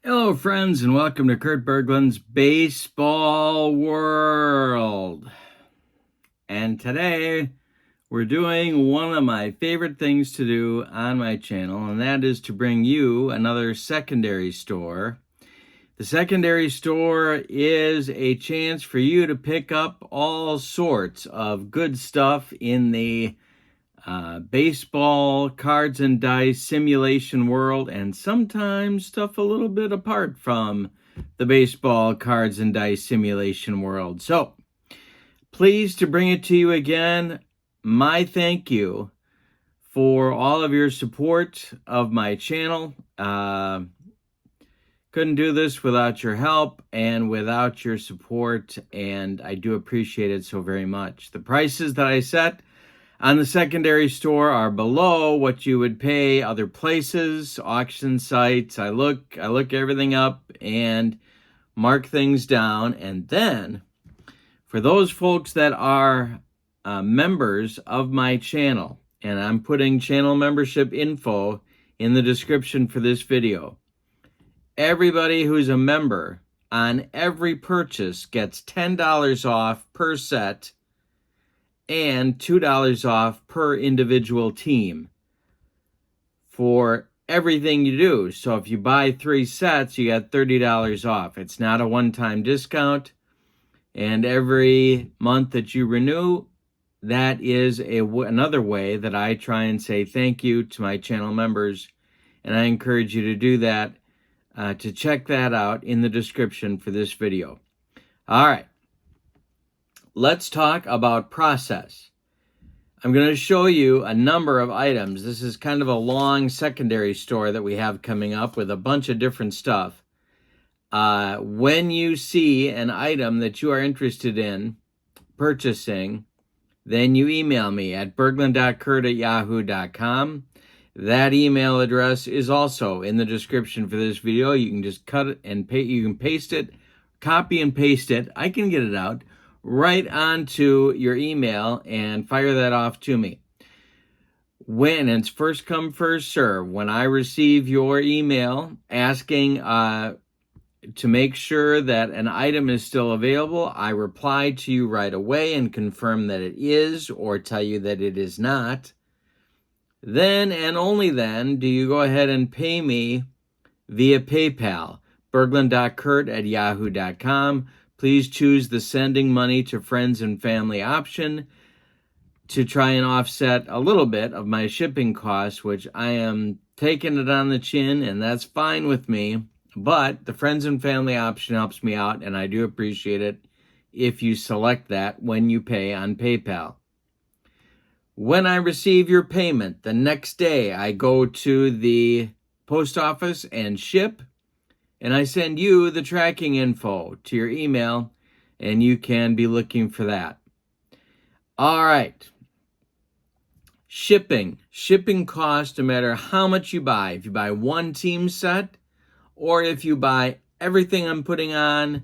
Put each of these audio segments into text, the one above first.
Hello, friends, and welcome to Kurt Berglund's Baseball World. And today, we're doing one of my favorite things to do on my channel, and that is to bring you another secondary store. The secondary store is a chance for you to pick up all sorts of good stuff in the baseball, cards and dice, simulation world, and sometimes stuff a little bit apart from the baseball, cards and dice simulation world. So, pleased to bring it to you again. My thank you for all of your support of my channel. Couldn't do this without your help and without your support, and I do appreciate it so very much. The prices that I set on the secondary store are below what you would pay other places, auction sites. I look everything up and mark things down. And then for those folks that are members of my channel, and I'm putting channel membership info in the description for this video, everybody who's a member on every purchase gets $10 off per set and $2 off per individual team for everything you do. So if you buy 3 sets, you get $30 off. It's not a one-time discount. And every month that you renew, that is another way that I try and say thank you to my channel members. And I encourage you to do that, to check that out in the description for this video. All right. Let's talk about process. I'm going to show you a number of items. This is kind of a long secondary store that we have coming up with a bunch of different stuff. When you see an item that you are interested in purchasing, then you email me at berglund.kurt@yahoo.com. That email address is also in the description for this video. You can just cut it and you can paste it, copy and paste it. I can get it out right onto your email and fire that off to me. When it's first come, first serve, when I receive your email asking to make sure that an item is still available, I reply to you right away and confirm that it is or tell you that it is not. Then and only then do you go ahead and pay me via PayPal, berglund.kurt@yahoo.com. Please choose the sending money to friends and family option to try and offset a little bit of my shipping costs, which I am taking it on the chin, and that's fine with me. But the friends and family option helps me out, and I do appreciate it if you select that when you pay on PayPal. When I receive your payment, the next day I go to the post office and ship, and I send you the tracking info to your email, and you can be looking for that. All right. Shipping. Shipping costs no matter how much you buy. If you buy one team set, or if you buy everything I'm putting on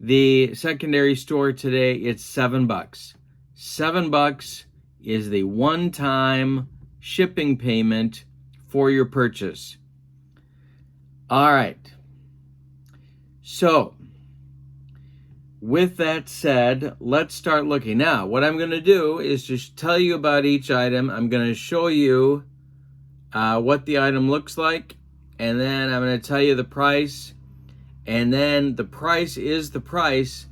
the secondary store today, it's $7. $7 is the one-time shipping payment for your purchase. All right. So, with that said, let's start looking. Now, what I'm going to do is just tell you about each item. I'm going to show you what the item looks like, and then I'm going to tell you the price, and then the price is the price,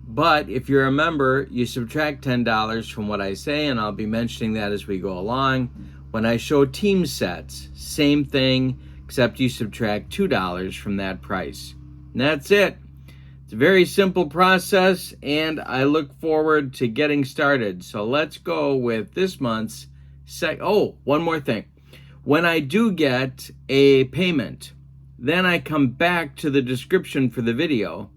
but if you're a member, you subtract $10 from what I say, and I'll be mentioning that as we go along. When I show team sets, same thing, except you subtract $2 from that price. And that's it. It's a very simple process, and I look forward to getting started. So let's go with this month's one more thing. When I do get a payment, then I come back to the description for the video,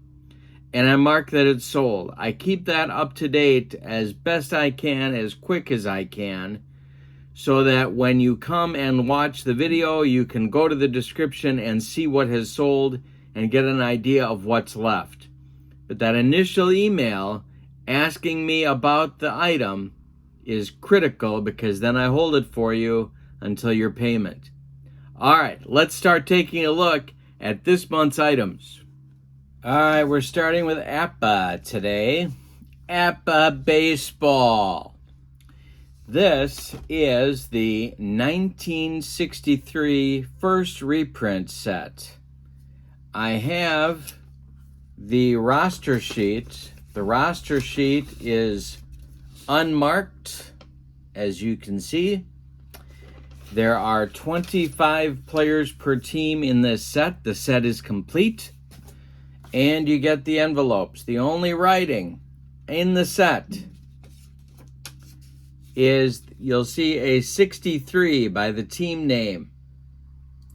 and I mark that it's sold. I keep that up to date as best I can, as quick as I can, so that when you come and watch the video, you can go to the description and see what has sold and get an idea of what's left. But that initial email asking me about the item is critical, because then I hold it for you until your payment. All right, let's start taking a look at this month's items. All right, we're starting with APBA today. APBA Baseball. This is the 1963 first reprint set. I have the roster sheet. The roster sheet is unmarked, as you can see. There are 25 players per team in this set. The set is complete. And you get the envelopes. The only writing in the set is, you'll see a 63 by the team name.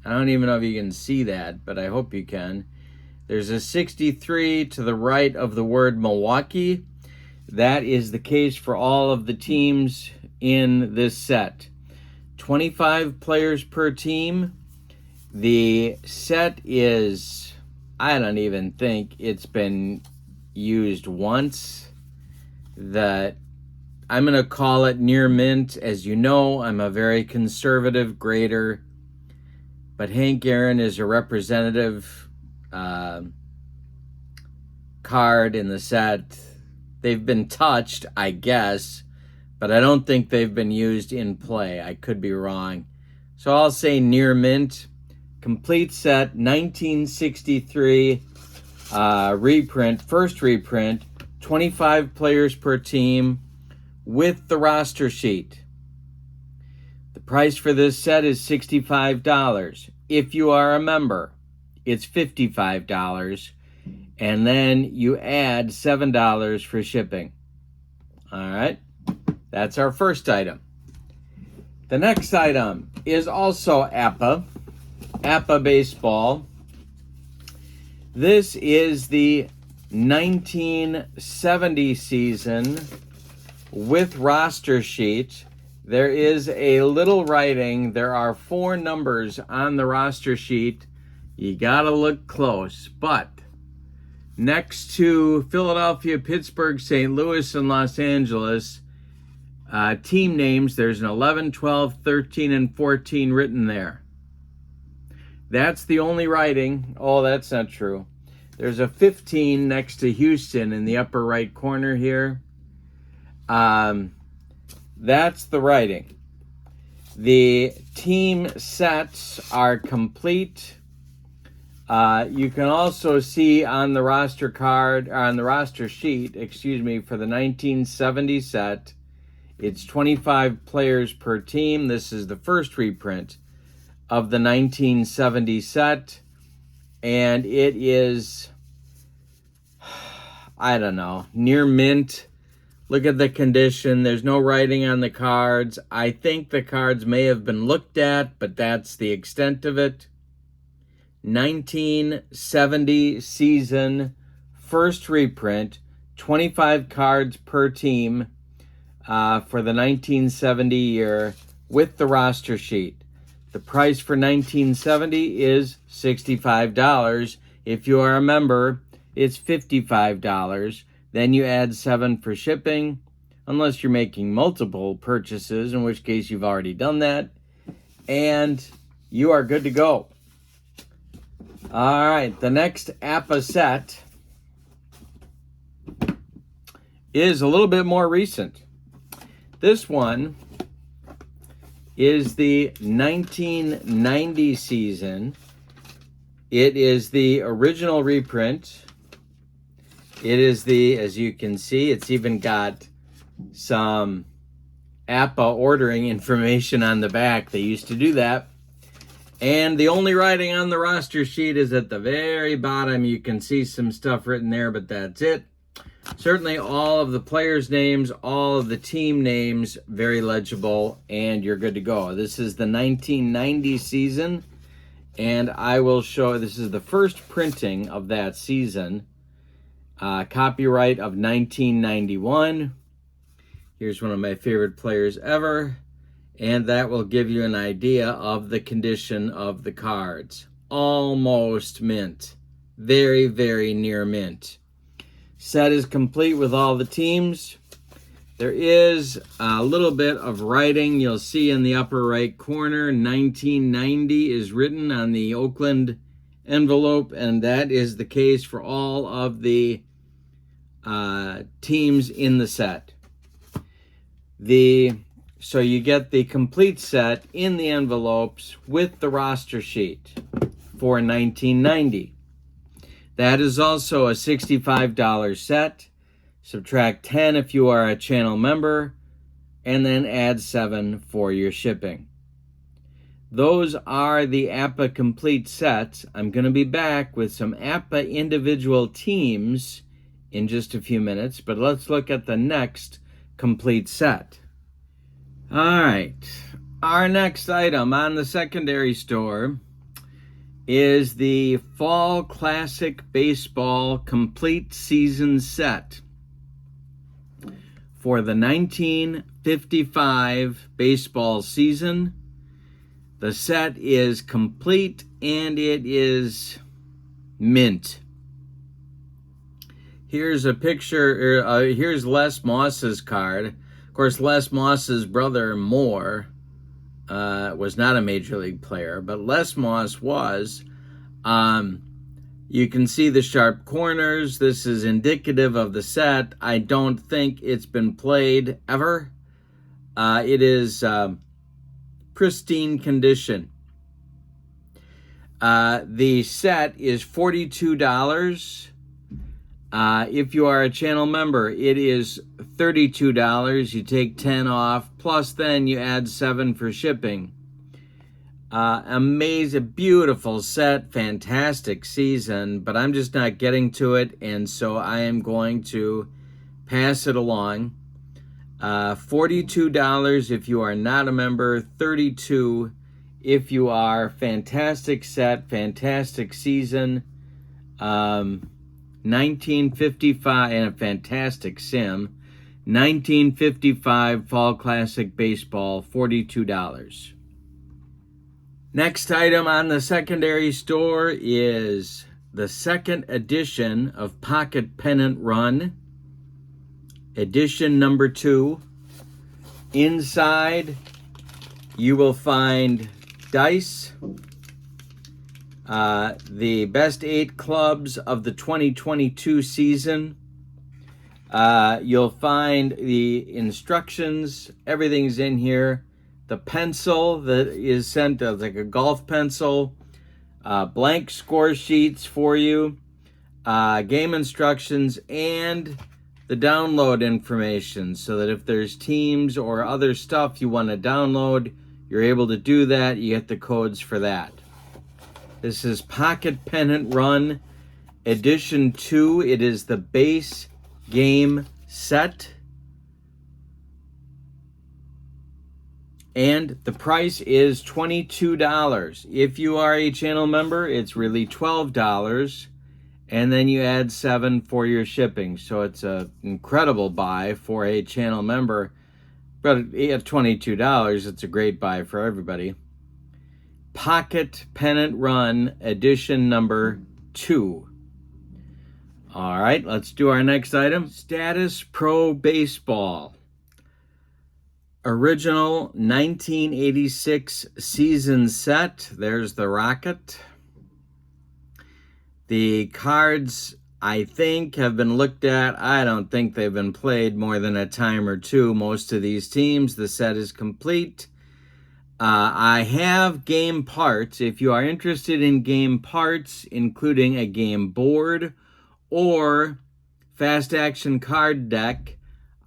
I don't even know if you can see that, but I hope you can. There's a 63 to the right of the word Milwaukee. That is the case for all of the teams in this set. 25 players per team. The set is, I don't even think it's been used once. I'm going to call it near mint. As you know, I'm a very conservative grader, but Hank Aaron is a representative card in the set. They've been touched, I guess, but I don't think they've been used in play. I could be wrong. So I'll say near mint. Complete set, 1963 reprint, first reprint, 25 players per team with the roster sheet. The price for this set is $65. If you are a member, it's $55. And then you add $7 for shipping. All right, that's our first item. The next item is also APPA Baseball. This is the 1970 season with roster sheet. There is a little writing. There are 4 numbers on the roster sheet. You gotta look close, but next to Philadelphia, Pittsburgh, St. Louis, and Los Angeles, team names, there's an 11, 12, 13, and 14 written there. That's the only writing. Oh, that's not true. There's a 15 next to Houston in the upper right corner here. That's the writing. The team sets are complete. You can also see on the roster card, or on the roster sheet, for the 1970 set, it's 25 players per team. This is the first reprint of the 1970 set, and it is, I don't know, near mint. Look at the condition. There's no writing on the cards. I think the cards may have been looked at, but that's the extent of it. 1970 season, first reprint, 25 cards per team for the 1970 year with the roster sheet. The price for 1970 is $65. If you are a member, it's $55. Then you add $7 for shipping, unless you're making multiple purchases, in which case you've already done that, and you are good to go. All right, the next APPA set is a little bit more recent. This one is the 1990 season. It is the original reprint. It is the, as you can see, it's even got some APPA ordering information on the back. They used to do that. And the only writing on the roster sheet is at the very bottom. You can see some stuff written there, but that's it. Certainly all of the players' names, all of the team names, very legible, and you're good to go. This is the 1990 season, and I will show, this is the first printing of that season. Copyright of 1991. Here's one of my favorite players ever. And that will give you an idea of the condition of the cards. Almost mint. Very, very near mint. Set is complete with all the teams. There is a little bit of writing. You'll see in the upper right corner, 1990 is written on the Oakland envelope, and that is the case for all of the teams in the set. So you get the complete set in the envelopes with the roster sheet for $19.90. That is also a $65 set. Subtract 10 if you are a channel member, and then add 7 for your shipping. Those are the APPA complete sets. I'm going to be back with some APPA individual teams in just a few minutes, but let's look at the next complete set. All right, our next item on the secondary store is the Fall Classic Baseball Complete Season Set for the 1955 baseball season. The set is complete and it is mint. Here's a picture, here's Les Moss's card. Of course, Les Moss's brother, Moore, was not a major league player, but Les Moss was. You can see the sharp corners. This is indicative of the set. I don't think it's been played ever. It is pristine condition. The set is $42. If you are a channel member, it is $32. You take 10 off, plus then you add 7 for shipping. Amazing, beautiful set, fantastic season, but I'm just not getting to it, and so I am going to pass it along. $42 if you are not a member, $32 if you are. Fantastic set, fantastic season. 1955, and a fantastic sim. 1955 Fall Classic Baseball, $42. Next item on the secondary store is the second edition of Pocket Pennant Run, edition number 2. Inside, you will find dice, the best 8 clubs of the 2022 season. You'll find the instructions. Everything's in here. The pencil that is sent as like a golf pencil. Blank score sheets for you. Game instructions and the download information, so that if there's teams or other stuff you want to download, you're able to do that. You get the codes for that. This is Pocket Pennant Run Edition 2. It is the base game set. And the price is $22. If you are a channel member, it's really $12. And then you add 7 for your shipping. So it's an incredible buy for a channel member. But at $22, it's a great buy for everybody. Pocket Pennant Run Edition number 2. All right, let's do our next item. Statis Pro Baseball. Original 1986 season set. There's the rocket. The cards, I think, have been looked at. I don't think they've been played more than a time or two. Most of these teams, the set is complete. I have game parts. If you are interested in game parts, including a game board or fast action card deck,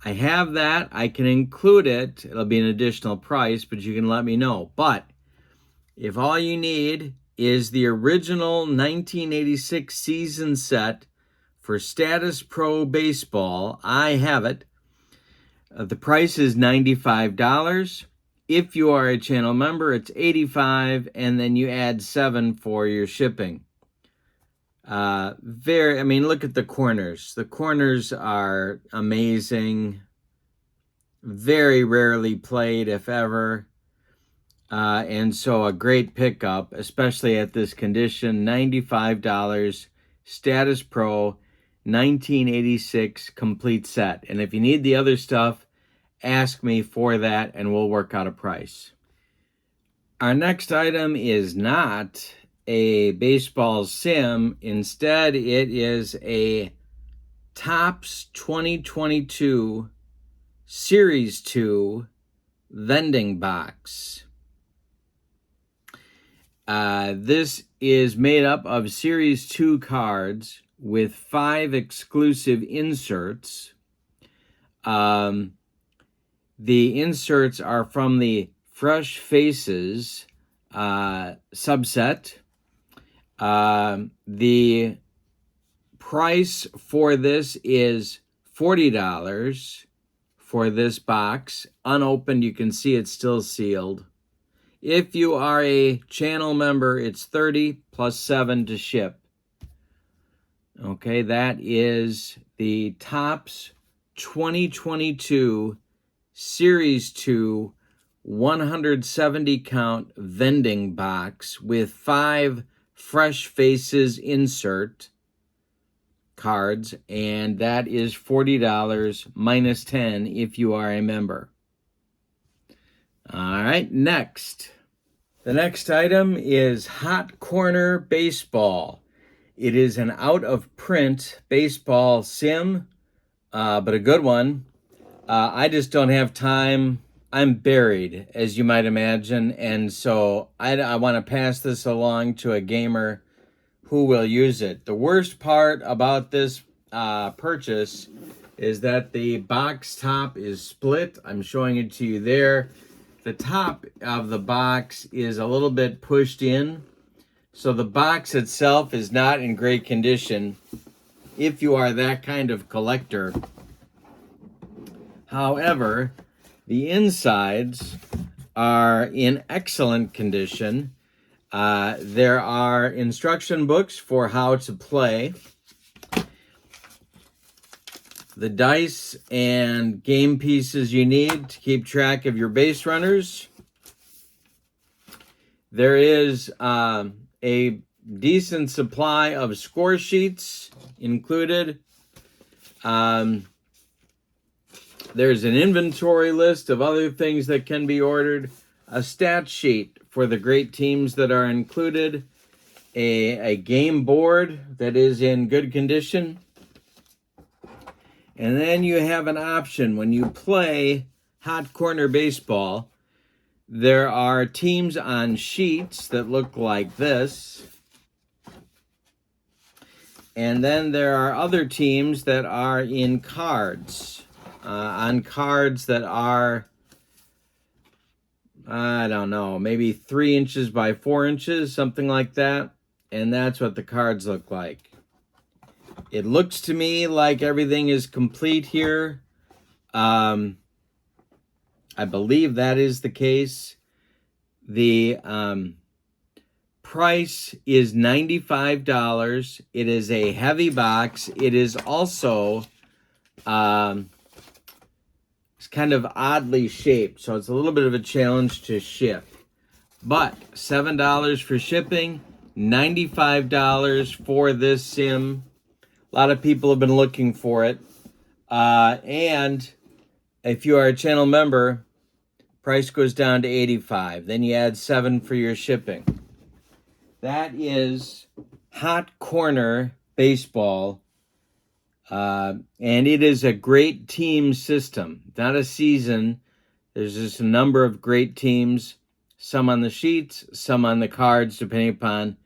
I have that. I can include it. It'll be an additional price, but you can let me know. But if all you need is the original 1986 season set for Statis Pro Baseball, I have it. The price is $95. If you are a channel member, it's $85, and then you add 7 for your shipping. Look at the corners. The corners are amazing. Very rarely played, if ever. And so a great pickup, especially at this condition. $95, Statis Pro, 1986 complete set. And if you need the other stuff, ask me for that and we'll work out a price. Our next item is not a baseball sim. Instead, it is a Topps 2022 Series 2 vending box. This is made up of Series 2 cards with 5 exclusive inserts. The inserts are from the Fresh Faces subset. The price for this is $40 for this box. Unopened, you can see it's still sealed. If you are a channel member, it's $30 plus $7 to ship. Okay, that is the Topps 2022 Series 2 170 count vending box with 5 Fresh Faces insert cards, and that is $40 minus $10 if you are a member. All right, next. The next item is Hot Corner Baseball. It is an out-of-print baseball sim, but a good one. I just don't have time. I'm buried, as you might imagine, and so I want to pass this along to a gamer who will use it. The worst part about this purchase is that the box top is split. I'm showing it to you there. The top of the box is a little bit pushed in, so the box itself is not in great condition if you are that kind of collector. However, the insides are in excellent condition. There are instruction books for how to play. The dice and game pieces you need to keep track of your base runners. There is a decent supply of score sheets included. There's an inventory list of other things that can be ordered, a stat sheet for the great teams that are included, a game board that is in good condition. And then you have an option when you play Hot Corner Baseball. There are teams on sheets that look like this. And then there are other teams that are in cards. On cards that are, I don't know, maybe 3 inches by 4 inches, something like that. And that's what the cards look like. It looks to me like everything is complete here. I believe that is the case. The price is $95. It is a heavy box. It is also it's kind of oddly shaped, so it's a little bit of a challenge to ship. But $7 for shipping, $95 for this sim. A lot of people have been looking for it. And if you are a channel member, price goes down to $85. Then you add $7 for your shipping. That is Hot Corner Baseball. And it is a great team system, not a season. There's just a number of great teams, some on the sheets, some on the cards, depending upon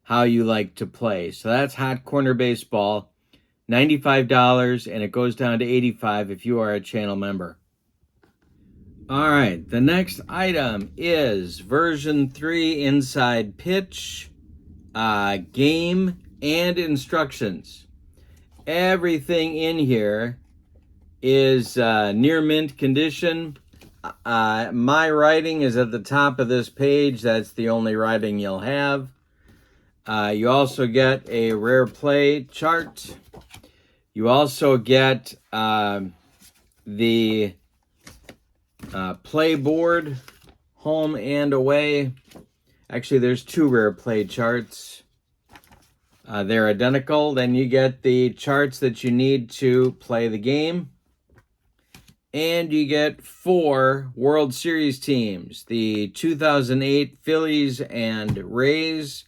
how you like to play. So that's Hot Corner Baseball, $95, and it goes down to $85 if you are a channel member. All right, the next item is version 3 inside pitch, game, and instructions. Everything in here is near mint condition. My writing is at the top of this page. That's the only writing you'll have. You also get a rare play chart. You also get the play board, home and away. Actually, there's 2 rare play charts. They're identical. Then you get the charts that you need to play the game. And you get 4 World Series teams, the 2008 Phillies and Rays,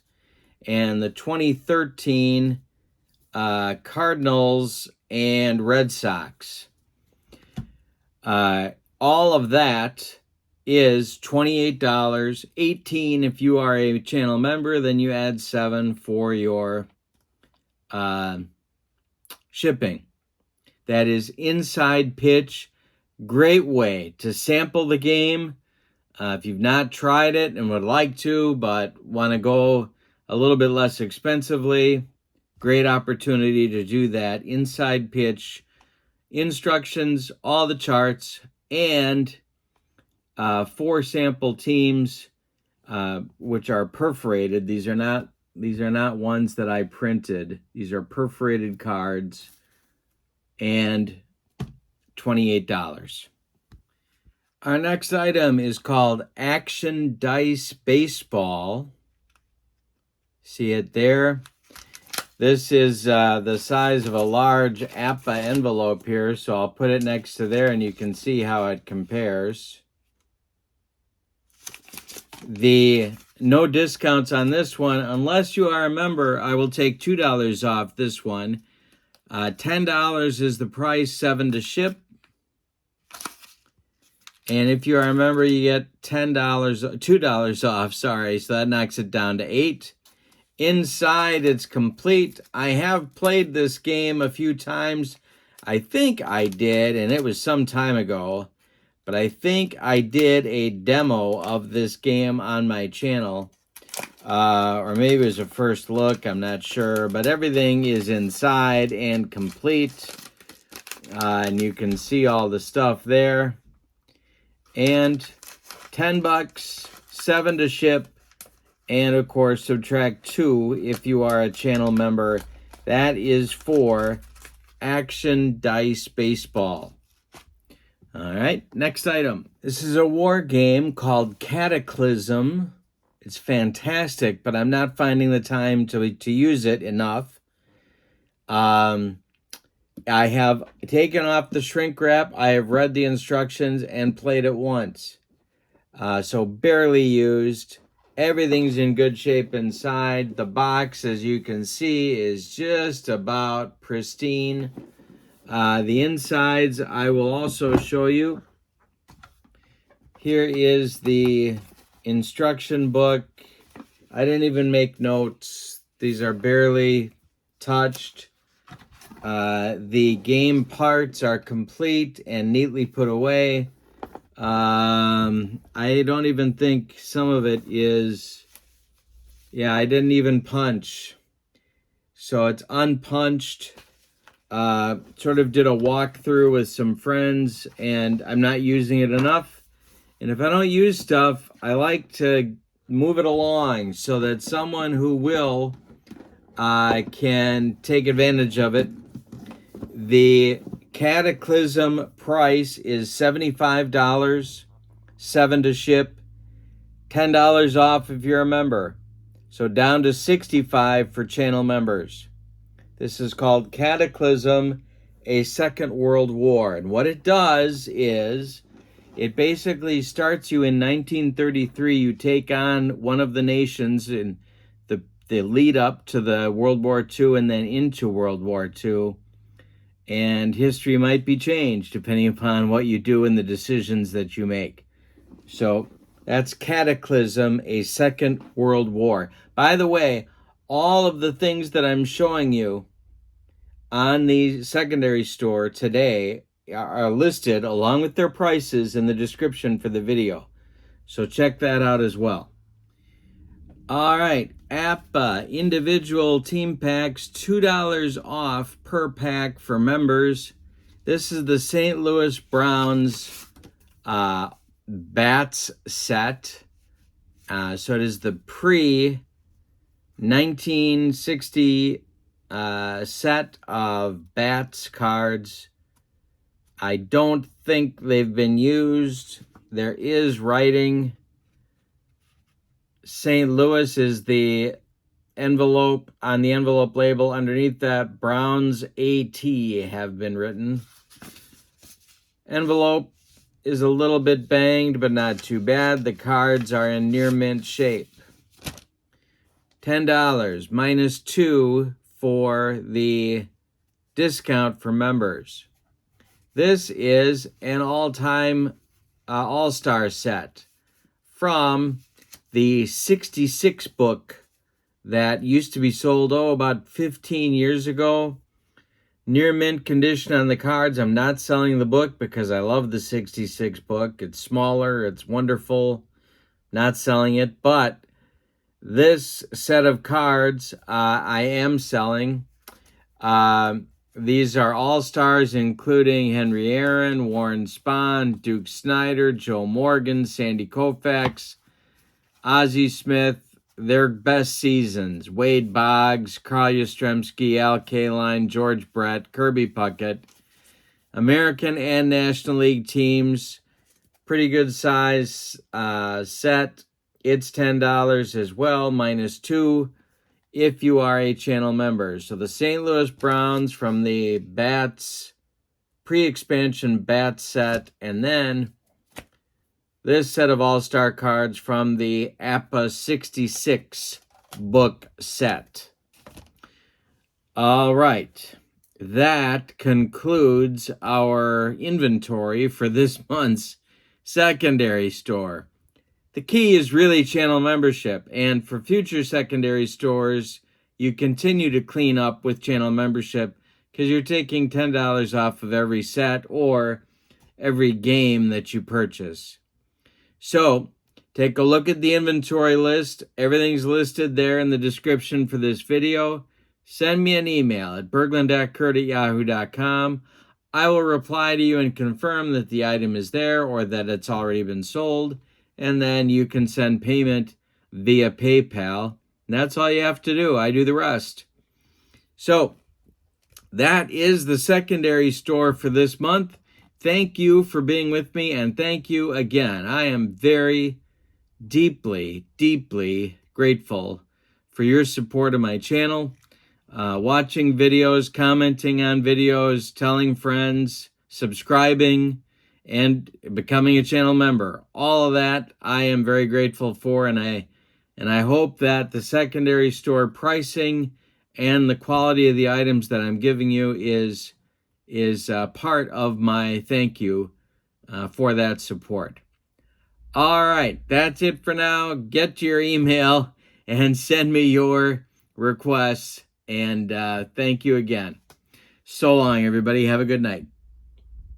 and the 2013 Cardinals and Red Sox. All of that is $28, $18 if you are a channel member, then you add $7 for your shipping. That is Inside Pitch. Great way to sample the game. If you've not tried it and would like to, but want to go a little bit less expensively, great opportunity to do that. Inside Pitch, instructions, all the charts, and 4 sample teams, which are perforated. These are not ones that I printed. These are perforated cards, and $28. Our next item is called Action Dice Baseball. See it there? This is the size of a large APPA envelope here, so I'll put it next to there and you can see how it compares. No discounts on this one. Unless you are a member, I will take $2 off this one. $10 is the price, $7 to ship. And if you are a member, you get $2 off, so that knocks it down to $8. Inside, it's complete. I have played this game a few times. I think I did, and it was some time ago, but I think I did a demo of this game on my channel. Or maybe it was a first look, I'm not sure, but everything is inside and complete. And you can see all the stuff there. And $10, $7 to ship, and of course subtract $2 if you are a channel member. That is for Action Dice Baseball. All right, next item. This is a war game called Cataclysm. It's fantastic, but I'm not finding the time to use it enough. I have taken off the shrink wrap. I have read the instructions and played it once. So barely used. Everything's in good shape inside. The box, as you can see, is just about pristine. The insides I will also show you. Here is the instruction book. I didn't even make notes. These are barely touched. The game parts are complete and neatly put away. I don't even think some of it is, I didn't even punch. So it's unpunched. Sort of did a walkthrough with some friends, and I'm not using it enough. And if I don't use stuff, I like to move it along so that someone who will can take advantage of it. The Cataclysm price is $75, $7 to ship, $10 off if you're a member. So down to $65 for channel members. This is called Cataclysm, a Second World War. And what it does is it basically starts you in 1933. You take on one of the nations in the lead up to the World War II and then into World War II. And history might be changed depending upon what you do and the decisions that you make. So that's Cataclysm, a Second World War. By the way, all of the things that I'm showing you on the secondary store today are listed along with their prices in the description for the video. So check that out as well. All right, APPA individual team packs, $2 off per pack for members. This is the St. Louis Browns bats set. So it is the pre-1960 set of bats cards. I don't think they've been used. There is writing. St. Louis is the envelope. On the envelope label underneath that, Browns AT have been written. Envelope is a little bit banged, but not too bad. The cards are in near mint shape. $10 minus 2 for the discount for members. This is an all-time all-star set from the 66 book that used to be sold, about 15 years ago. Near mint condition on the cards. I'm not selling the book because I love the 66 book. It's smaller. It's wonderful. Not selling it. But this set of cards I am selling. These are all-stars, including Henry Aaron, Warren Spahn, Duke Snider, Joe Morgan, Sandy Koufax, Ozzie Smith, their best seasons: Wade Boggs, Carl Yastrzemski, Al Kaline, George Brett, Kirby Puckett. American and National League teams. Pretty good size set. It's $10 as well, minus 2 if you are a channel member. So the St. Louis Browns from the Bats, pre-expansion Bats set, and then this set of all-star cards from the APPA 66 book set. All right. That concludes our inventory for this month's secondary store. The key is really channel membership, and for future secondary stores, you continue to clean up with channel membership because you're taking $10 off of every set or every game that you purchase. So, take a look at the inventory list. Everything's listed there in the description for this video. Send me an email at berglund.kurt@yahoo.com. I will reply to you and confirm that the item is there or that it's already been sold. And then you can send payment via PayPal. And that's all you have to do. I do the rest. So, that is the secondary store for this month. Thank you for being with me, and thank you again. I am very deeply, deeply grateful for your support of my channel, watching videos, commenting on videos, telling friends, subscribing, and becoming a channel member. All of that I am very grateful for, and I hope that the secondary store pricing and the quality of the items that I'm giving you is part of my thank you for that support. All right, that's it for now. Get to your email and send me your requests, and thank you again. So long, everybody. Have a good night.